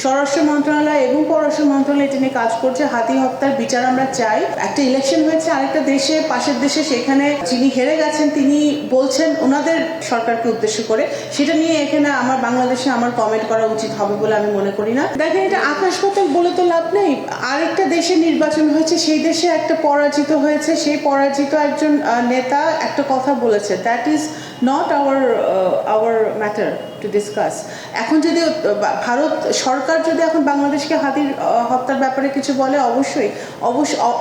স্বরাষ্ট্র মন্ত্রণালয় এবং পররাষ্ট্র মন্ত্রণালয় এটা নিয়ে কাজ করছে। হাতি হত্যার বিচার আমরা চাই। একটা ইলেকশন হয়েছে আরেকটা দেশে, পাশের দেশে, সেখানে যিনি হেরে গেছেন তিনি বলছেন ওনাদের সরকারকে উদ্দেশ্য করে, সেটা নিয়ে এখানে আমার বাংলাদেশে আমার কমেন্ট করা উচিত হবে বলে আমি মনে করি না। দেখেন, এটা আকাশ পাতাল বলে তো লাভ নেই। আরেকটা দেশে নির্বাচন হয়েছে, সেই দেশে একটা পরাজিত হয়েছে, সেই পরাজিত একজন নেতা একটা কথা বলেছে, that is not our matter to discuss. এখন যদি ভারত সরকার যদি এখন বাংলাদেশকে হাতির হত্যার ব্যাপারে কিছু বলে, অবশ্যই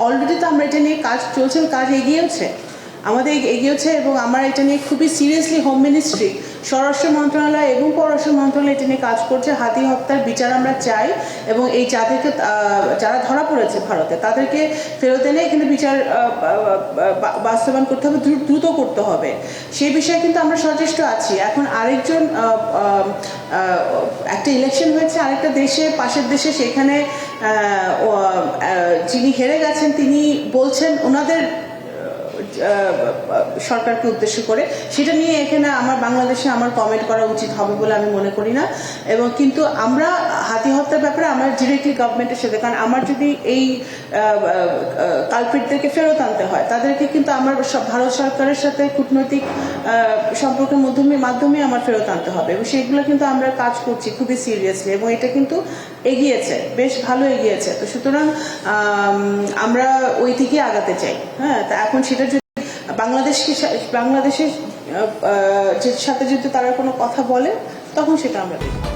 অলরেডি তো আমরা এটা নিয়ে কাজ চলছে, কাজ এগিয়েছে, আমাদের এগিয়েছে, এবং আমরা এটা নিয়ে খুবই সিরিয়াসলি হোম মিনিস্ট্রি, স্বরাষ্ট্র মন্ত্রণালয় এবং পররাষ্ট্র মন্ত্রণালয় এটা নিয়ে কাজ করছে। হাতি হত্যার বিচার আমরা চাই, এবং এই যাদেরকে যারা ধরা পড়েছে ভারতে তাদেরকে ফেরত এনে এখানে বিচার বাস্তবায়ন করতে হবে, দ্রুত করতে হবে। সেই বিষয়ে কিন্তু আমরা সচেষ্ট আছি। এখন আরেকজন একটা ইলেকশন হয়েছে আরেকটা দেশে, পাশের দেশে, সেখানে যিনি হেরে গেছেন তিনি বলছেন ওনাদের সরকারকে উদ্দেশ্য করে, সেটা নিয়ে এখানে আমার বাংলাদেশে আমার কমেন্ট করা উচিত হবে বলে আমি মনে করি না। এবং কিন্তু আমরা হাতি হত্যার ব্যাপারে আমরা ডিরেক্টলি গভর্নমেন্টের সাথে, কারণ আমার যদি এই কালপ্রিটদেরকে ফেরত আনতে হয়, তাদেরকে কিন্তু আমার ভারত সরকারের সাথে কূটনৈতিক সম্পর্কের মাধ্যমে আমার ফেরত আনতে হবে, এবং সেগুলো কিন্তু আমরা কাজ করছি খুবই সিরিয়াসলি, এবং এটা কিন্তু এগিয়েছে, বেশ ভালো এগিয়েছে। তো সুতরাং আমরা ওই দিকে আগাতে চাই। হ্যাঁ, তা এখন সেটা যদি বাংলাদেশের সাথে যদি তারা কোনো কথা বলে, তখন সেটা আমরা দেখব।